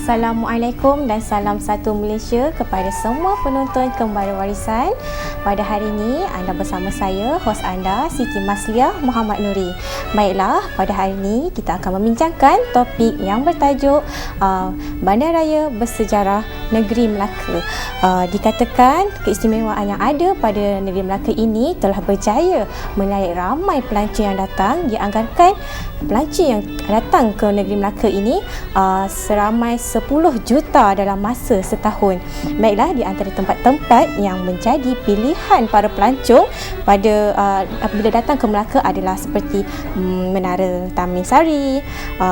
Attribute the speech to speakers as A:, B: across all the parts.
A: Assalamualaikum dan salam satu Malaysia kepada semua penonton Kembara Warisan. Pada hari ini anda bersama saya, hos anda Siti Masliah Muhammad Nuri. Baiklah, pada hari ini kita akan membincangkan topik yang bertajuk Bandaraya Bersejarah Negeri Melaka. Dikatakan keistimewaan yang ada pada Negeri Melaka ini telah berjaya menarik ramai pelancong yang datang. Dianggarkan pelancong yang datang ke Negeri Melaka ini seramai 10 juta dalam masa setahun. Baiklah, di antara tempat-tempat yang menjadi pilihan para pelancong pada bila datang ke Melaka adalah seperti Menara Taman Sari,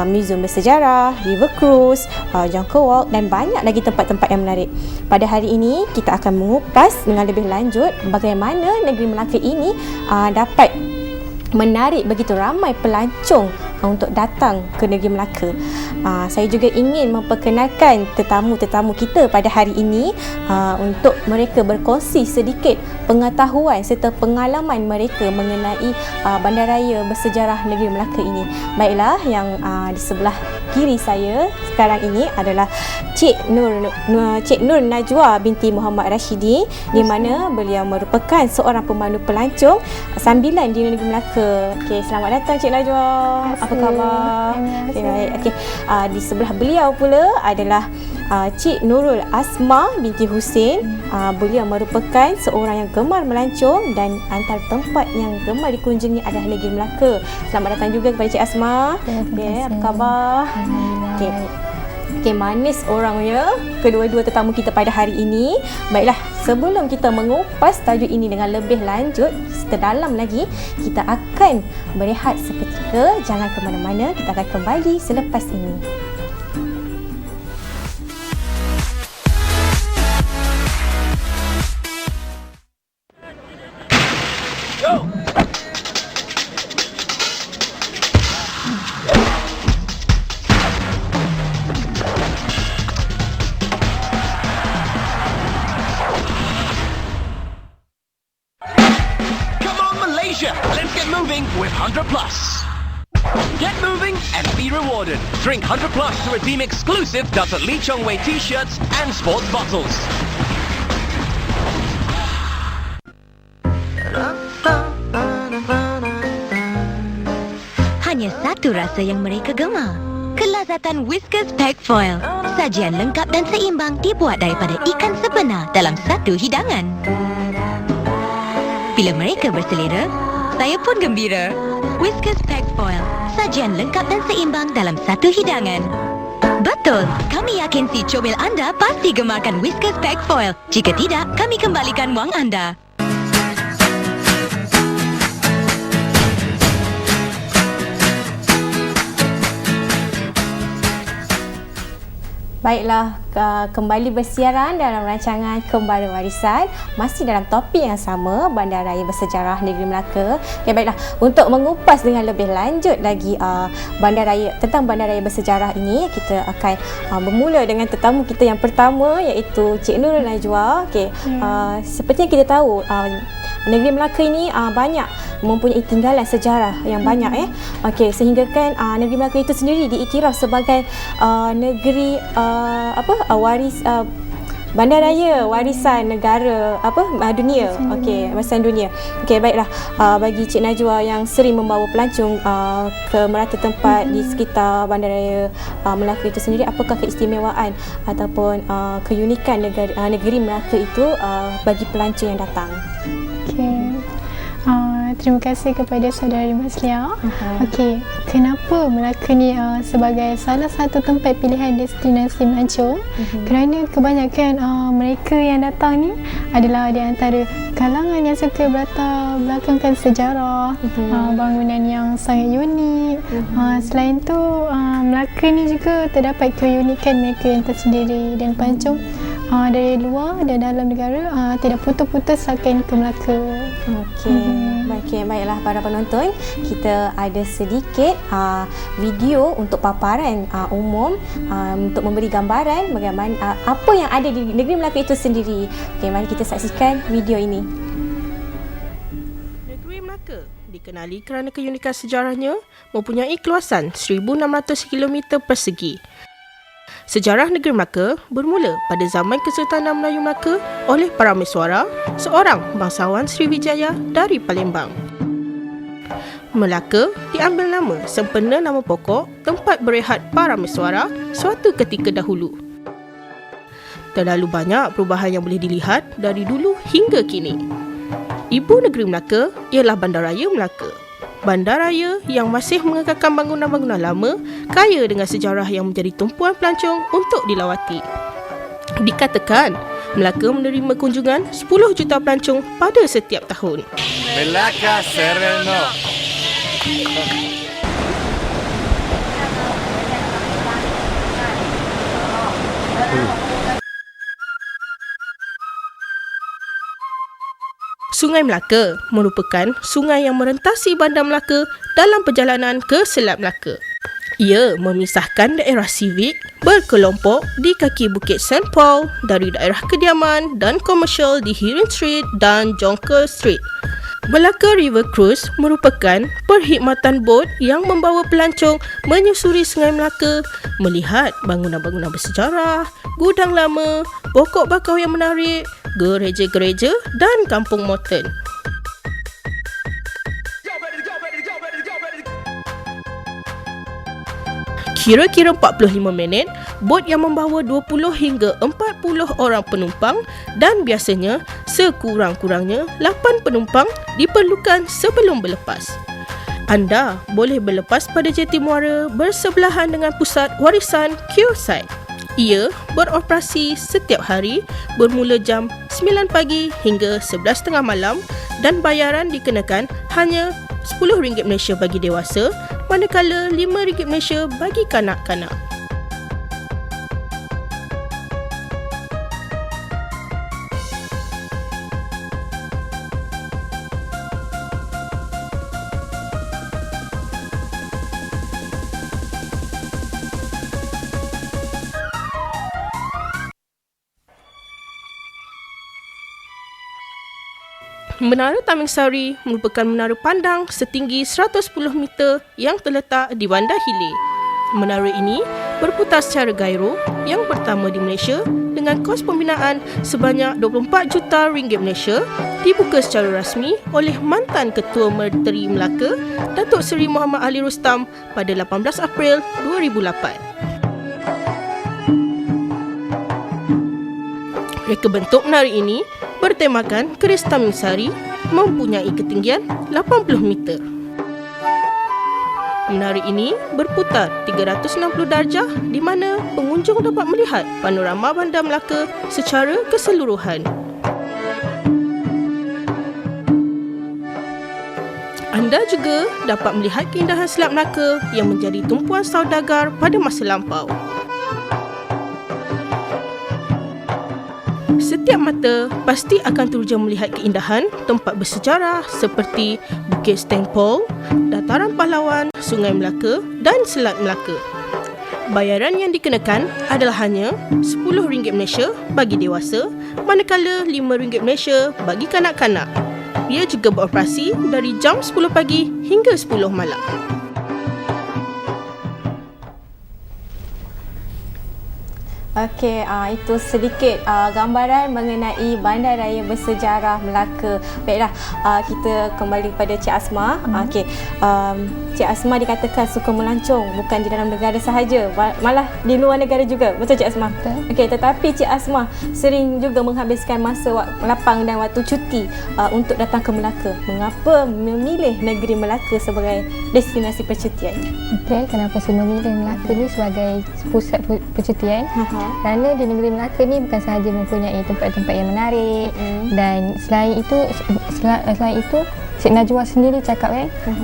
A: Muzium Bersejarah, River Cruise, Jangkar Walk dan banyak lagi tempat-tempat yang menarik. Pada hari ini kita akan mengupas dengan lebih lanjut bagaimana Negeri Melaka ini dapat menarik begitu ramai pelancong untuk datang ke Negeri Melaka. Saya juga ingin memperkenalkan tetamu-tetamu kita pada hari ini untuk mereka berkongsi sedikit pengetahuan serta pengalaman mereka mengenai Bandaraya Bersejarah Negeri Melaka ini. Baiklah, yang di sebelah kiri saya sekarang ini adalah Cik Nur Najwa binti Muhammad Rashidi, di mana beliau merupakan seorang pemandu pelancong sambilan di Negeri Melaka. Okey, selamat datang Cik Najwa. Apa khabar? Okay, baik. Okey, di sebelah beliau pula adalah Cik Nurul Asma binti Husin. Beliau merupakan seorang yang gemar melancong dan antara tempat yang gemar dikunjungi adalah Negeri Melaka. Selamat datang juga kepada Cik Asma. Okey, apa khabar? Okey, manis orangnya kedua-dua tetamu kita pada hari ini. Baiklah, sebelum kita mengupas tajuk ini dengan lebih lanjut, terdalam lagi, kita akan berehat seketika. Jangan ke mana-mana, kita akan kembali selepas ini.
B: Let's get moving with 100 Plus. Get moving and be rewarded. Drink 100 Plus to redeem exclusive Dr. Lee Chong Wei t-shirts and sports bottles.
C: Hanya satu rasa yang mereka gemar. Kelazatan Whiskas Pack Foil. Sajian lengkap dan seimbang dibuat daripada ikan sebenar dalam satu hidangan. Bila mereka berselera, saya pun gembira. Whiskas Pack Foil, sajian lengkap dan seimbang dalam satu hidangan. Betul, kami yakin si comel anda pasti gemarkan Whiskas Pack Foil. Jika tidak, kami kembalikan wang anda.
A: Baiklah, kembali bersiaran dalam rancangan Kembara Warisan, masih dalam topik yang sama, Bandaraya Bersejarah Negeri Melaka. Okay, baiklah, untuk mengupas dengan lebih lanjut lagi tentang Bandaraya Bersejarah ini, kita akan bermula dengan tetamu kita yang pertama, iaitu Cik Nurul Najwa. Okay, seperti yang kita tahu, Negeri Melaka ini banyak mempunyai tinggalan sejarah yang banyak Okey, sehingga kan Negeri Melaka itu sendiri diiktiraf sebagai negeri Bandaraya Warisan Negara dunia. Okey, warisan dunia. Okey, baiklah, bagi Cik Najwa yang sering membawa pelancong ke merata tempat di sekitar Bandaraya Melaka itu sendiri, apakah keistimewaan ataupun keunikan negeri Melaka itu bagi pelancong yang datang?
D: Terima kasih kepada saudari Masliah. Okey, kenapa Melaka ni sebagai salah satu tempat pilihan destinasi melancong? Kerana kebanyakan mereka yang datang ni adalah di antara kalangan yang suka berlatar belakangkan sejarah, bangunan yang sangat unik. Selain tu, Melaka ni juga terdapat keunikan mereka yang tersendiri, dan pelancong dari luar dan dalam negara tidak putus-putus akan ke Melaka.
A: Okey, baiklah para penonton, kita ada sedikit video untuk paparan umum untuk memberi gambaran bagaimana apa yang ada di Negeri Melaka itu sendiri. Okey, mari kita saksikan video ini.
E: Negeri Melaka dikenali kerana keunikan sejarahnya, mempunyai keluasan 1,600 km persegi. Sejarah negeri Melaka bermula pada zaman Kesultanan Melayu Melaka oleh Parameswara, seorang bangsawan Sriwijaya dari Palembang. Melaka diambil nama sempena nama pokok tempat berehat Parameswara suatu ketika dahulu. Terlalu banyak perubahan yang boleh dilihat dari dulu hingga kini. Ibu negeri Melaka ialah Bandaraya Melaka. Bandaraya yang masih mengekalkan bangunan-bangunan lama, kaya dengan sejarah yang menjadi tumpuan pelancong untuk dilawati. Dikatakan, Melaka menerima kunjungan 10 juta pelancong pada setiap tahun.
F: Melaka Sereno.
E: Sungai Melaka merupakan sungai yang merentasi Bandar Melaka dalam perjalanan ke Selat Melaka. Ia memisahkan daerah sivik berkelompok di kaki Bukit St. Paul dari daerah kediaman dan komersial di Hirin Street dan Jonker Street. Melaka River Cruise merupakan perkhidmatan bot yang membawa pelancong menyusuri Sungai Melaka, melihat bangunan-bangunan bersejarah, gudang lama, pokok bakau yang menarik, gereja-gereja dan kampung moden. Kira-kira 45 minit, bot yang membawa 20 hingga 40 orang penumpang dan biasanya sekurang-kurangnya 8 penumpang diperlukan sebelum berlepas. Anda boleh berlepas pada Jeti Muara bersebelahan dengan Pusat Warisan Qsite. Ia beroperasi setiap hari bermula jam 9 pagi hingga 11.30 malam dan bayaran dikenakan hanya RM10 Malaysia bagi dewasa, manakala RM5 Malaysia bagi kanak-kanak. Menara Taming Sari merupakan menara pandang setinggi 110 meter yang terletak di Bandar Hilir. Menara ini berputar secara gyro yang pertama di Malaysia dengan kos pembinaan sebanyak RM24 juta Malaysia, dibuka secara rasmi oleh mantan Ketua Menteri Melaka, Datuk Seri Muhammad Ali Rustam pada 18 April 2008. Reka bentuk menara ini bertemakan keris Taming Sari mempunyai ketinggian 80 meter. Menara ini berputar 360 darjah di mana pengunjung dapat melihat panorama Bandar Melaka secara keseluruhan. Anda juga dapat melihat keindahan Selat Melaka yang menjadi tumpuan saudagar pada masa lampau. Setiap mata pasti akan teruja melihat keindahan tempat bersejarah seperti Bukit St. Paul, Dataran Pahlawan, Sungai Melaka dan Selat Melaka. Bayaran yang dikenakan adalah hanya RM10 Malaysia bagi dewasa, manakala RM5 Malaysia bagi kanak-kanak. Ia juga beroperasi dari jam 10 pagi hingga 10 malam.
A: Okey, itu sedikit gambaran mengenai Bandaraya Bersejarah Melaka. Baiklah, kita kembali pada Cik Asma. Okey, Cik Asma dikatakan suka melancong bukan di dalam negara sahaja, malah di luar negara juga. Betul Cik Asma? Betul. Okey, tetapi Cik Asma sering juga menghabiskan masa lapang dan waktu cuti untuk datang ke Melaka. Mengapa memilih negeri Melaka sebagai destinasi percutian?
D: Okey, kenapa saya memilih Melaka ni sebagai pusat percutian? Kerana di negeri Melaka ni bukan sahaja mempunyai tempat-tempat yang menarik, dan selain itu Cik Najwa sendiri cakap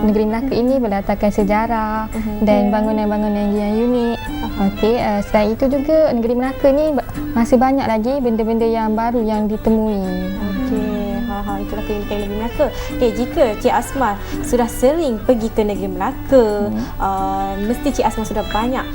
D: negeri Melaka ini berlatarkan sejarah dan bangunan-bangunan yang unik. Okey, selain itu juga negeri Melaka ni masih banyak lagi benda-benda yang baru yang ditemui.
A: Okey, Itulah keunikan negeri Melaka. Okey, jika Cik Asma sudah sering pergi ke negeri Melaka, mesti Cik Asma sudah banyak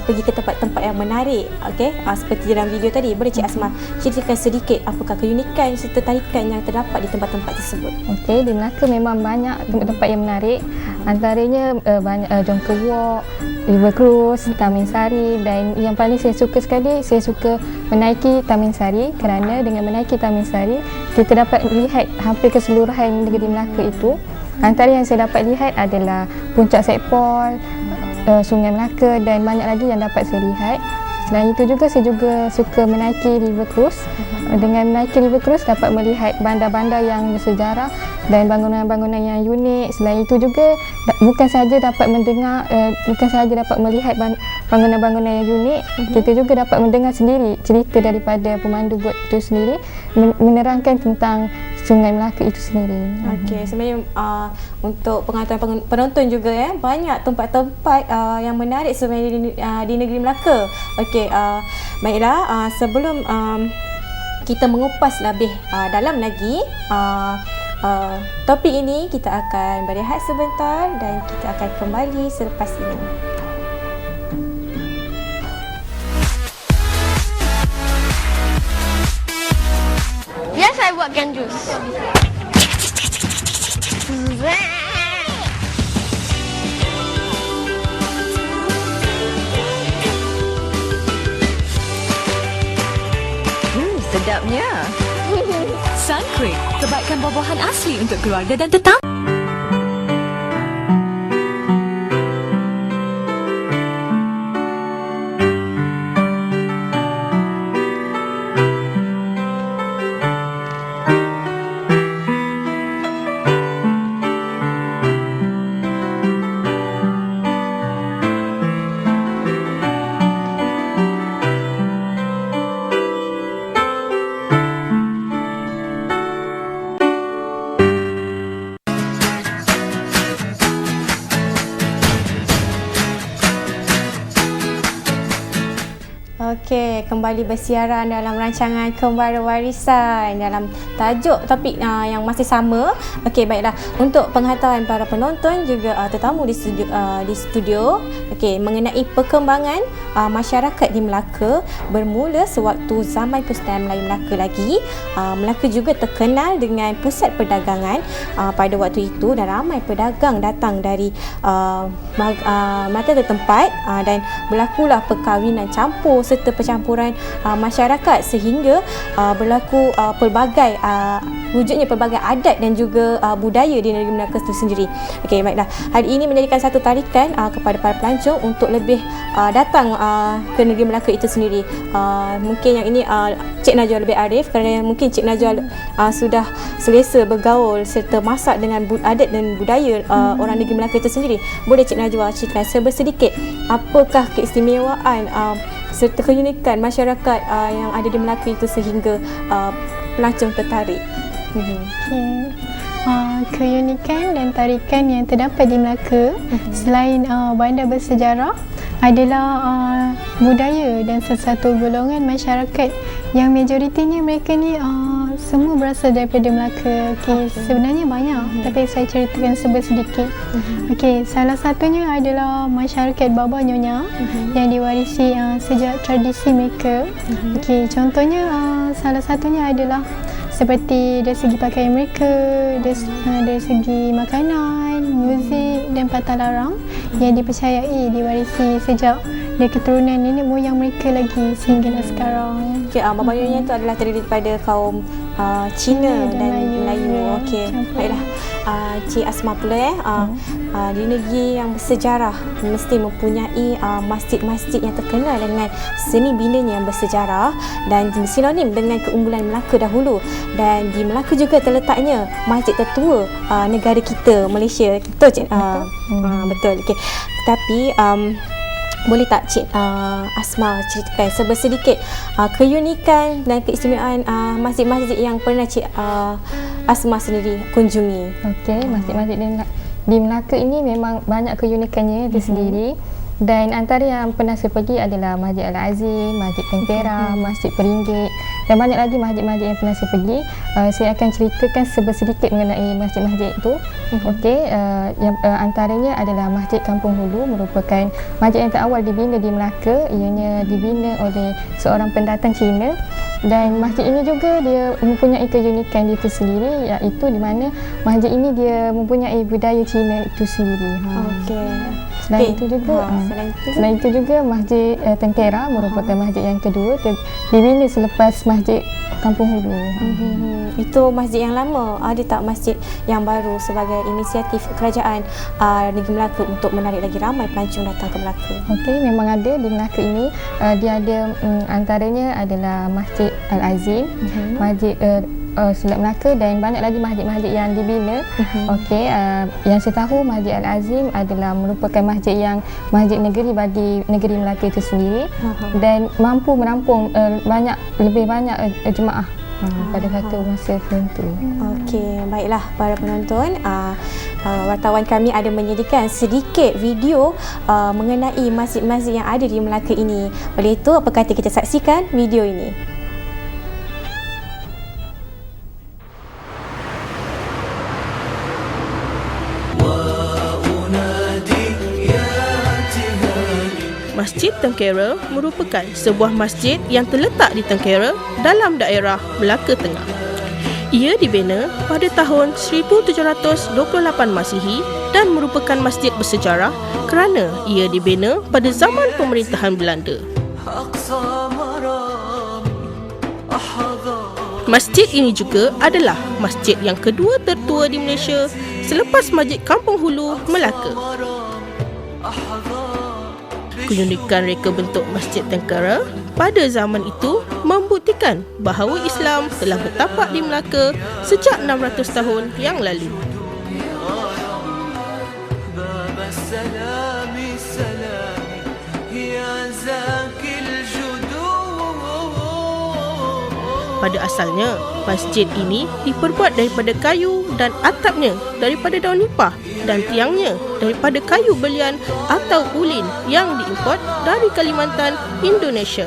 A: pergi ke tempat-tempat yang menarik. Okey, seperti dalam video tadi, boleh Cik Asma ceritakan sedikit apakah keunikan serta tarikan yang terdapat di tempat-tempat tersebut?
G: Okey, di Melaka memang banyak tempat-tempat yang menarik. Antaranya banyak Jongke Walk, River Cruise, Taman Sari, dan yang paling saya suka sekali, saya suka menaiki Taman Sari kerana dengan menaiki Taman Sari kita dapat melihat hampir keseluruhan negeri Melaka itu. Antara yang saya dapat lihat adalah Puncak Sekpol, Sungai Melaka dan banyak lagi yang dapat saya lihat. Selain itu juga saya juga suka menaiki River Cruise. Dengan menaiki River Cruise dapat melihat bandar-bandar yang bersejarah dan bangunan-bangunan yang unik. Selain itu juga bukan sahaja dapat mendengar, bukan sahaja dapat melihat bangunan-bangunan yang unik, kita juga dapat mendengar sendiri cerita daripada pemandu bot itu sendiri menerangkan tentang Sungai Melaka itu sendiri.
A: Okey, sebenarnya untuk pengetahuan penonton juga banyak tempat-tempat yang menarik sebenarnya di negeri Melaka. Okey, baiklah, sebelum kita mengupas lebih dalam lagi topik ini, kita akan berehat sebentar dan kita akan kembali selepas ini.
H: Yes, I buatkan jus.
C: Sedapnya. Sunquick, kebaikan buah-buahan asli untuk keluarga dan tetamu.
A: Okey, kembali bersiaran dalam rancangan Kembara Warisan dalam tajuk topik yang masih sama. Okey, baiklah. Untuk pengetahuan para penonton juga tetamu di studio, okey, mengenai perkembangan masyarakat di Melaka bermula sewaktu zaman Persekutuan Melayu Melaka lagi. Melaka juga terkenal dengan pusat perdagangan pada waktu itu dan ramai pedagang datang dari mata tempat dan berlakulah perkahwinan campur serta percampuran masyarakat sehingga berlaku pelbagai wujudnya pelbagai adat dan juga budaya di negeri Melaka itu sendiri. Okey, baiklah. Hari ini menjadikan satu tarikan kepada para pelancong untuk lebih datang ke negeri Melaka itu sendiri. Mungkin yang ini Cik Najwa lebih arif kerana mungkin Cik Najwa sudah selesa bergaul serta masak dengan adat dan budaya orang negeri Melaka itu sendiri. Boleh Cik Najwa ceritakan sedikit apakah keistimewaan serta keunikan masyarakat yang ada di Melaka itu sehingga pelancong tertarik?
D: Keunikan dan tarikan yang terdapat di Melaka selain bandar bersejarah adalah budaya dan sesuatu golongan masyarakat yang majoritinya mereka ni semua berasal daripada Melaka. Okay, sebenarnya banyak tapi saya ceritakan sedikit. Okay, salah satunya adalah masyarakat Baba Nyonya yang diwarisi sejak tradisi mereka. Okay, contohnya salah satunya adalah seperti dari segi pakaian mereka, dari segi makanan, muzik dan patah larang yang dipercayai diwarisi sejak dari keturunan nenek moyang mereka lagi sehinggalah sekarang.
A: Okay, Baba Nyonya itu adalah terdiri daripada kaum Cina dan Melayu. Okey, baiklah. Cik Asma pula di negeri yang bersejarah mesti mempunyai masjid-masjid yang terkenal dengan seni binanya yang bersejarah dan sinonim dengan keunggulan Melaka dahulu. Dan di Melaka juga terletaknya masjid tertua negara kita, Malaysia. Betul Cik? Betul. Okey. Tapi boleh tak Cik Asma ceritakan sedikit keunikan dan keistimewaan masjid-masjid yang pernah Cik Asma sendiri kunjungi?
G: Okey, masjid-masjid di Melaka ini memang banyak keunikannya itu sendiri. Dan antara yang pernah saya pergi adalah Masjid Al-Azim, Masjid Tempera, Masjid Peringgit dan banyak lagi masjid-masjid yang pernah saya pergi. Saya akan ceritakan sedikit mengenai masjid-masjid itu. Okey, yang antaranya adalah Masjid Kampung Hulu, merupakan masjid yang terawal dibina di Melaka. Ianya dibina oleh seorang pendatang Cina. Dan masjid ini juga dia mempunyai keunikan dia itu sendiri, iaitu di mana masjid ini dia mempunyai budaya Cina itu sendiri.
A: Okey.
G: Selain itu juga Masjid Tengkera merupakan masjid yang kedua, dibina selepas Masjid Kampung Hulu.
A: Itu masjid yang lama, ada tak masjid yang baru sebagai inisiatif kerajaan negeri Melaka untuk menarik lagi ramai pelancong datang ke Melaka?
G: Okey, memang ada di Melaka ini. Dia ada antaranya adalah Masjid Al-Azim, Masjid Selat Melaka, dan banyak lagi masjid-masjid yang dibina. Okey, yang saya tahu Masjid Al-Azim adalah merupakan masjid negeri bagi negeri Melaka itu sendiri, dan mampu menampung lebih banyak jemaah pada satu masa tertentu.
A: Okey, baiklah para penonton, wartawan kami ada menyediakan sedikit video mengenai masjid-masjid yang ada di Melaka ini. Oleh itu, apa kata kita saksikan video ini?
E: Masjid Tengkera merupakan sebuah masjid yang terletak di Tengkera dalam daerah Melaka Tengah. Ia dibina pada tahun 1728 Masihi dan merupakan masjid bersejarah kerana ia dibina pada zaman pemerintahan Belanda. Masjid ini juga adalah masjid yang kedua tertua di Malaysia selepas Masjid Kampung Hulu, Melaka. Keunikan reka bentuk Masjid Tengkera pada zaman itu membuktikan bahawa Islam telah bertapak di Melaka sejak 600 tahun yang lalu. Pada asalnya, masjid ini diperbuat daripada kayu dan atapnya daripada daun nipah dan tiangnya daripada kayu belian atau ulin yang diimport dari Kalimantan, Indonesia.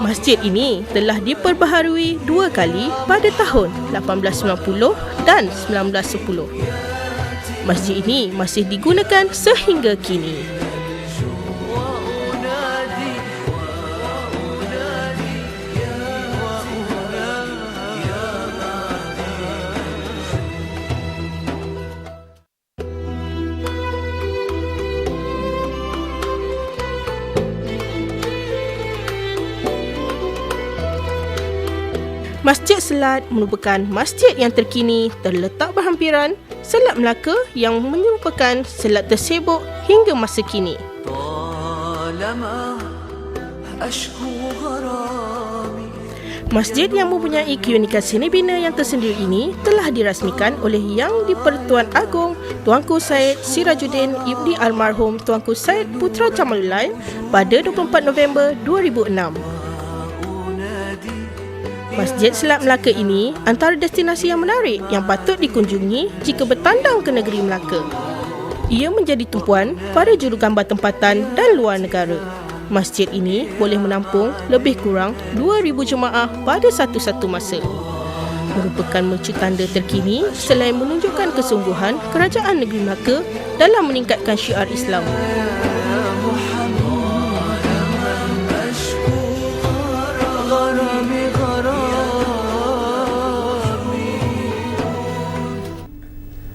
E: Masjid ini telah diperbaharui 2 kali pada tahun 1890 dan 1910. Masjid ini masih digunakan sehingga kini. Masjid Selat merupakan masjid yang terkini terletak berhampiran Selat Melaka yang merupakan selat tersibuk hingga masa kini. Masjid yang mempunyai keunikan seni bina yang tersendiri ini telah dirasmikan oleh Yang di-Pertuan Agong Tuanku Syed Sirajuddin Ibni Almarhum Tuanku Syed Putra Jamaluddin pada 24 November 2006. Masjid Selat Melaka ini antara destinasi yang menarik yang patut dikunjungi jika bertandang ke negeri Melaka. Ia menjadi tumpuan para jurugambar tempatan dan luar negara. Masjid ini boleh menampung lebih kurang 2,000 jemaah pada satu-satu masa. Merupakan mercu tanda terkini selain menunjukkan kesungguhan kerajaan negeri Melaka dalam meningkatkan syiar Islam.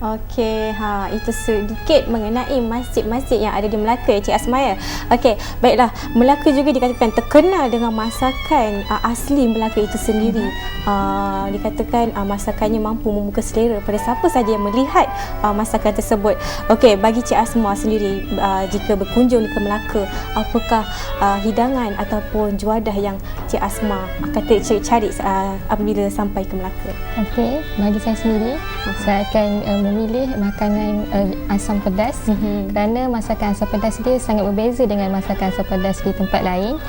A: Okey, itu sedikit mengenai masjid-masjid yang ada di Melaka, Cik Asmaya. Okey, baiklah, Melaka juga dikatakan terkenal dengan masakan asli Melaka itu sendiri. Dikatakan masakannya mampu membuka selera pada siapa saja yang melihat masakan tersebut. Okey, bagi Cik Asma sendiri, jika berkunjung ke Melaka, apakah hidangan ataupun juadah yang Cik Asma kata Cik cari apabila sampai ke Melaka?
G: Okey, bagi saya sendiri, saya akan memilih makanan asam pedas kerana masakan asam pedas dia sangat berbeza dengan masakan asam pedas di tempat lain.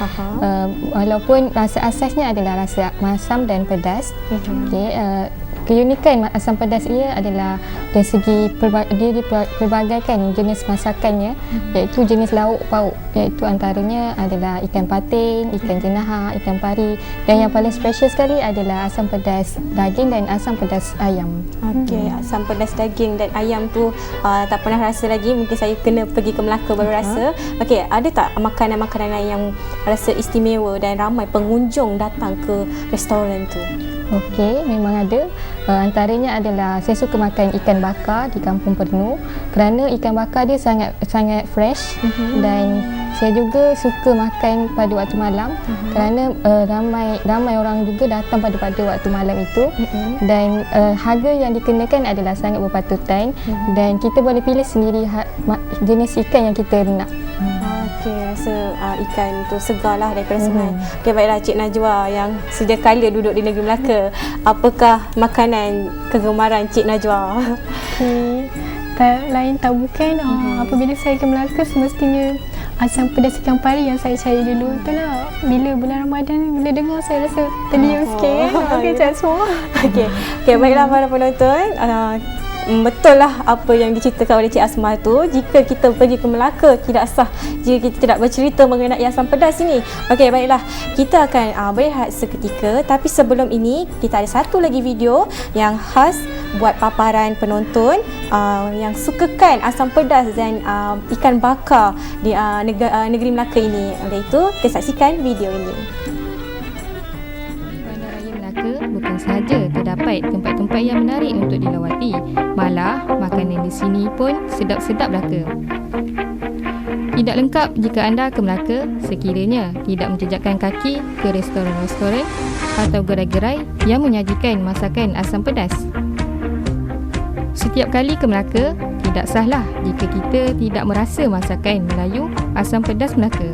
G: Walaupun rasa asasnya adalah rasa masam dan pedas. Okey, keunikan asam pedas ia adalah dari segi pelbagai kan jenis masakannya, iaitu jenis lauk pauk, iaitu antaranya adalah ikan patin, ikan jenaha, ikan pari, dan yang paling special sekali adalah asam pedas daging dan asam pedas ayam.
A: Okey, asam pedas daging dan ayam tu tak pernah rasa lagi. Mungkin saya kena pergi ke Melaka baru rasa. Okey, ada tak makanan-makanan lain yang rasa istimewa dan ramai pengunjung datang ke restoran tu?
G: Okey, memang ada. Antaranya adalah saya suka makan ikan bakar di Kampung Pernu kerana ikan bakar dia sangat fresh, dan saya juga suka makan pada waktu malam kerana ramai orang juga datang pada waktu malam itu, dan harga yang dikenakan adalah sangat berpatutan, dan kita boleh pilih sendiri jenis ikan yang kita nak.
A: Okey, rasa ikan tu segar lah daripada sungai. Okey, baiklah Cik Najwa yang sedia kala duduk di negeri Melaka. Apakah makanan kegemaran Cik Najwa?
D: Okey, tak lain tak bukan apabila saya ke Melaka semestinya asam pedas ikan pari yang saya cari dulu. Itulah bila bulan Ramadan, bila dengar saya rasa terdiam sikit. Okey, cak semua.
A: Okey, baiklah para penonton. Betul lah apa yang diceritakan oleh Cik Asmah tu. Jika kita pergi ke Melaka, tidak sah jika kita tidak bercerita mengenai asam pedas ini. Okey, baiklah, kita akan berehat seketika. Tapi sebelum ini, kita ada satu lagi video yang khas buat paparan penonton yang sukakan asam pedas dan ikan bakar di negeri Melaka ini. Oleh itu, kita saksikan video ini.
G: Bukan sahaja terdapat tempat-tempat yang menarik untuk dilawati, malah makanan di sini pun sedap-sedap belaka. Tidak lengkap jika anda ke Melaka sekiranya tidak menjejakkan kaki ke restoran-restoran atau gerai-gerai yang menyajikan masakan asam pedas. Setiap kali ke Melaka, tidak sahlah jika kita tidak merasa masakan Melayu asam pedas Melaka.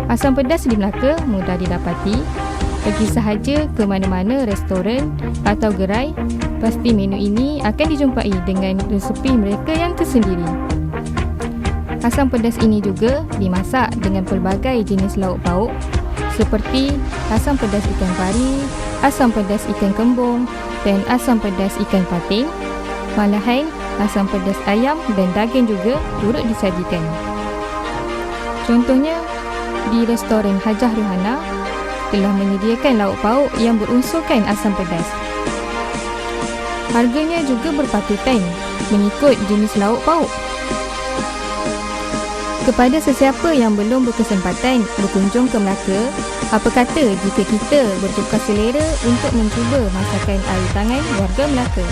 G: Asam pedas di Melaka mudah didapati. Pergi sahaja ke mana-mana restoran atau gerai, pasti menu ini akan dijumpai dengan resepi mereka yang tersendiri. Asam pedas ini juga dimasak dengan pelbagai jenis lauk pauk seperti asam pedas ikan pari, asam pedas ikan kembung dan asam pedas ikan patin. Malahan asam pedas ayam dan daging juga turut disajikan. Contohnya di restoran Hajah Ruhana telah menyediakan lauk pauk yang berunsurkan asam pedas. Harganya juga berpatutan mengikut jenis lauk pauk. Kepada sesiapa yang belum berkesempatan berkunjung ke Melaka, apa kata jika kita bertukar selera untuk mencuba masakan air tangan warga Melaka?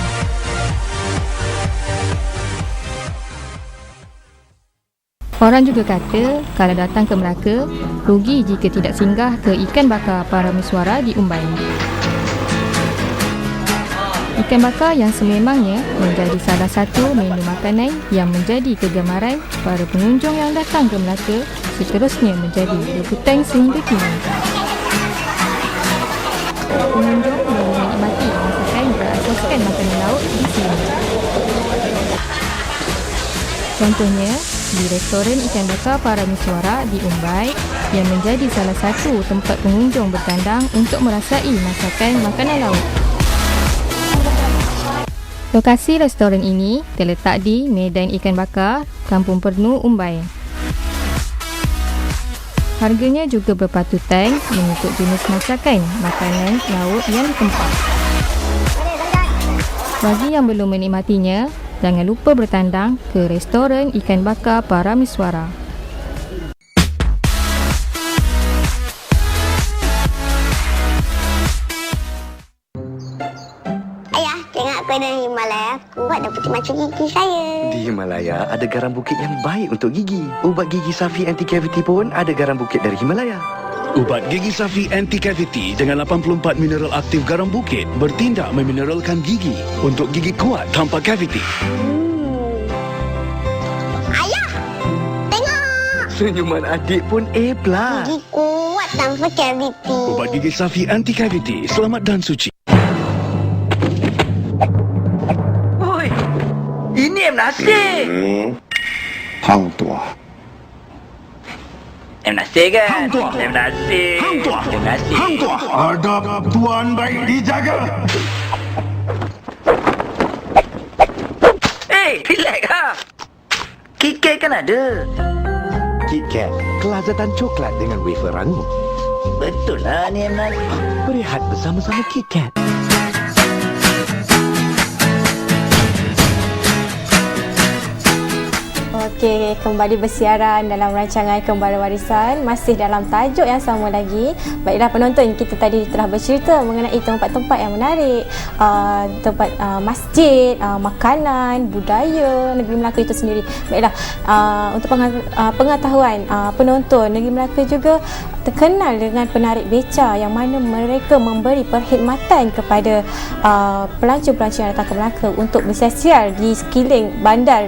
G: Orang juga kata kalau datang ke Melaka, rugi jika tidak singgah ke ikan bakar Paramiswara di Umbai. Ikan bakar yang sememangnya menjadi salah satu menu makanan yang menjadi kegemaran para pengunjung yang datang ke Melaka, seterusnya menjadi rebutan sehingga kini. Pengunjung boleh menikmati masakan berasaskan makanan laut di sini. Contohnya, di restoran ikan bakar Paramiswara di Umbai yang menjadi salah satu tempat pengunjung bertandang untuk merasai masakan makanan laut. Lokasi restoran ini terletak di Medan Ikan Bakar, Kampung Pernu, Umbai. Harganya juga berpatutan mengikut jenis masakan makanan laut yang ditempat. Bagi yang belum menikmatinya, jangan lupa bertandang ke restoran ikan bakar Paramiswara.
H: Ayah, tengok aku ada Himalaya kuat dan putih macam gigi saya.
I: Di Himalaya ada garam bukit yang baik untuk gigi. Ubat gigi Safi Anti Cavity pun ada garam bukit dari Himalaya.
J: Ubat gigi Safi Anti Cavity dengan 84 mineral aktif garam bukit bertindak memineralkan gigi untuk gigi kuat tanpa cavity.
H: Ayah, tengok.
I: Senyuman adik pun A+.
H: Gigi kuat tanpa cavity.
J: Ubat gigi Safi Anti Cavity, selamat dan suci.
I: Oi, ini M. Nasir.
F: Hang tua.
I: M. Nasir kan?
J: Hang tua.
I: M. Nasir.
J: Hang tua.
I: M. Nasir.
J: Hang tua. Adab tuan baik dijaga.
I: Relax ha. KitKat kan ada.
F: KitKat, kelazatan coklat dengan wafer rangup.
I: Betul lah ni Emnan.
F: Berehat bersama-sama KitKat.
A: Okey, kembali bersiaran dalam rancangan Kembara Warisan, masih dalam tajuk yang sama lagi. Baiklah penonton, kita tadi telah bercerita mengenai tempat-tempat yang menarik, tempat masjid, makanan, budaya negeri Melaka itu sendiri. Baiklah, untuk pengetahuan penonton, negeri Melaka juga terkenal dengan penarik beca yang mana mereka memberi perkhidmatan kepada pelancong-pelancong yang datang ke Melaka untuk bersiar-siar di sekeliling bandar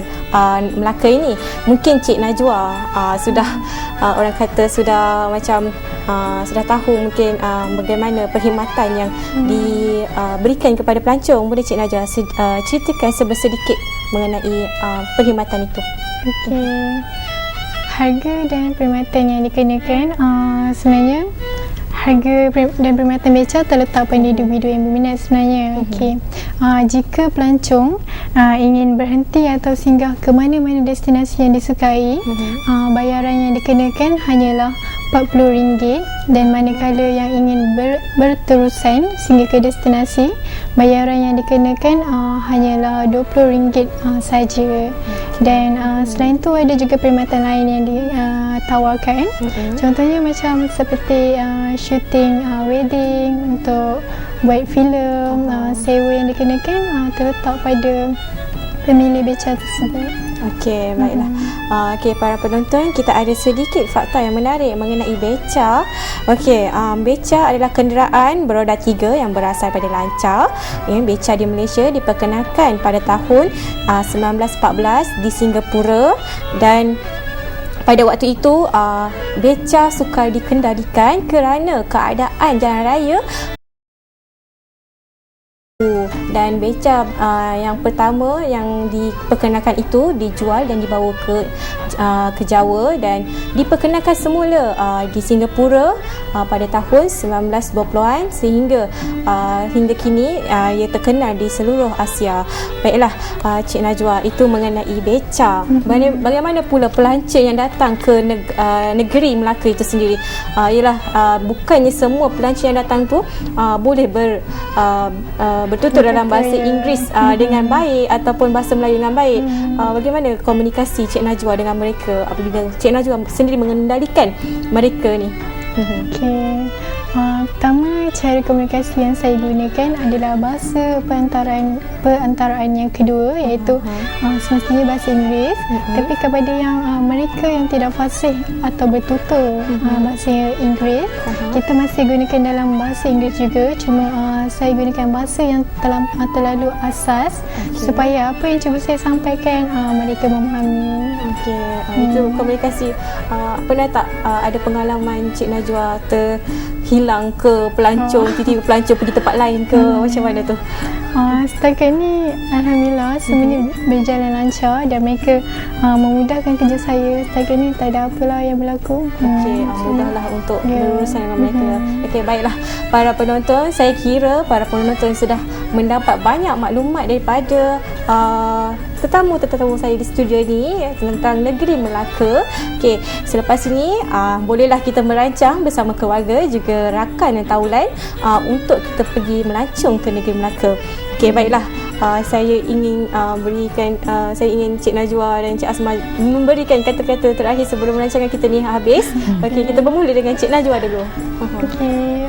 A: Melaka ini. Mungkin Cik Najwa sudah orang kata sudah macam sudah tahu mungkin bagaimana perkhidmatan yang diberikan kepada pelancong. Boleh Cik Najwa ceritakan sedikit mengenai perkhidmatan itu?
D: Okey. Harga dan perkhidmatan yang dikenakan sebenarnya harga dan perkhidmatan beca terletak pada individu yang berminat sebenarnya. Okey. Jika pelancong ingin berhenti atau singgah ke mana-mana destinasi yang disukai, bayaran yang dikenakan hanyalah RM40 dan manakala yang ingin berterusan sehingga ke destinasi, bayaran yang dikenakan hanyalah RM20 saja. Dan selain itu ada juga perkhidmatan lain yang ditawarkan. Contohnya macam seperti shooting wedding, untuk buat filem, sewa yang dikenakan terletak pada pemilik beca tersebut.
A: Okey, baiklah. Okey, para penonton, kita ada sedikit fakta yang menarik mengenai beca. Okey, beca adalah kenderaan beroda 3 yang berasal pada Lancar. Beca di Malaysia diperkenalkan pada tahun 1914 di Singapura, dan pada waktu itu beca sukar dikendalikan kerana keadaan jalan raya. Dan beca yang pertama yang diperkenalkan itu dijual dan dibawa ke Jawa dan diperkenalkan semula di Singapura pada tahun 1920-an sehingga hingga kini ia terkenal di seluruh Asia. Baiklah Cik Najwa, itu mengenai beca. Bagaimana pula pelancong yang datang ke negeri Melaka itu sendiri? Ialah bukannya semua pelancong yang datang tu boleh bertutur dalam bahasa Inggeris dengan baik ataupun bahasa Melayu dengan baik. Bagaimana komunikasi Cik Najwa dengan mereka apabila Cik Najwa sendiri mengendalikan mereka ni?
D: Okey. Pertama, cara komunikasi yang saya gunakan adalah bahasa perantaraan yang kedua, iaitu semestinya bahasa Inggeris. Tapi kepada yang mereka yang tidak fasih atau bertutur bahasa Inggeris, kita masih gunakan dalam bahasa Inggeris juga, cuma saya gunakan bahasa yang terlalu asas supaya apa yang cuba saya sampaikan mereka memahami.
A: Itu komunikasi. Pernah tak ada pengalaman Cik Najwa terhilang ke pelancong, tiba-tiba pelancong pergi tempat lain ke, macam mana tu?
D: Setakat ni alhamdulillah semuanya berjalan lancar dan mereka memudahkan kerja saya. Setakat ni tak ada apalah yang berlaku.
A: Mudahlah untuk berurusan dengan mereka. Okey, baiklah para penonton, saya kira para penonton sudah mendapat banyak maklumat daripada tetamu saya di studio ni tentang negeri Melaka. Okey, selepas ini bolehlah kita merancang bersama keluarga juga rakan dan taulan untuk kita pergi melancong ke negeri Melaka. Okey, baiklah. Saya ingin saya ingin Cik Najwa dan Cik Asma memberikan kata-kata terakhir sebelum rancangan kita ni habis. Okey, kita bermula dengan Cik Najwa dulu.
D: Okey,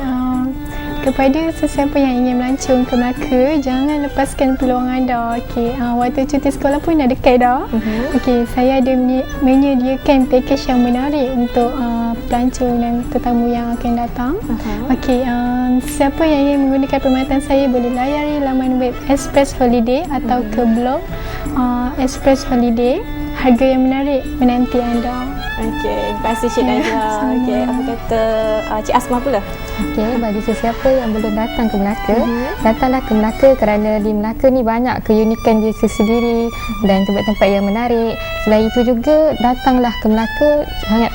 D: kepada sesiapa yang ingin melancong ke Melaka, jangan lepaskan peluang anda. Okey, waktu cuti sekolah pun dah dekat dah. Okey, saya ada menyediakan package yang menarik untuk pelancong dan tetamu yang akan datang. Okey, siapa yang ingin menggunakan perkhidmatan saya boleh layari laman web Express Holiday atau ke blog Express Holiday. Harga yang menarik menanti anda.
A: Okey, terima kasih Cik Najwa. Okey, apa kata Cik Asma pula?
G: Okey, bagi sesiapa yang belum datang ke Melaka, datanglah ke Melaka kerana di Melaka ni banyak keunikan dia sendiri dan tempat-tempat yang menarik. Selain itu juga, datanglah ke Melaka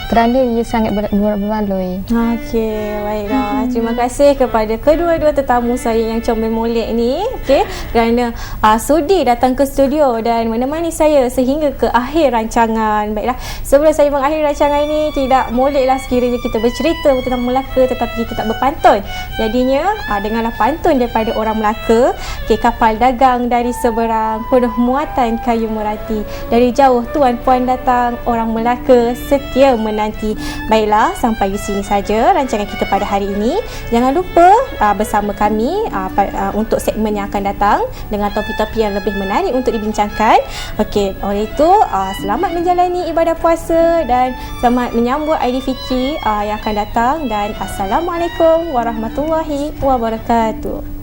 G: kerana ia sangat berbaloi.
A: Okey, baiklah. Terima kasih kepada kedua-dua tetamu saya yang comel molek ni, okey, kerana sudi datang ke studio dan menemani saya sehingga ke akhir rancangan. Baiklah, sebelum saya mengakhiri rancangan ini, tidak moleklah sekiranya kita bercerita tentang Melaka tetapi kita tak berpantun. Jadinya, dengarlah pantun daripada orang Melaka. Okey, kapal dagang dari seberang, penuh muatan kayu merati. Dari jauh tuan puan datang, orang Melaka setia menanti. Baiklah, sampai di sini saja rancangan kita pada hari ini. Jangan lupa bersama kami untuk segmen yang akan datang dengan topik-topik yang lebih menarik untuk dibincangkan. Okey, oleh itu selamat menjalani ibadah puasa dan selamat menyambut Aidilfitri yang akan datang dan Assalamualaikum warahmatullahi wabarakatuh.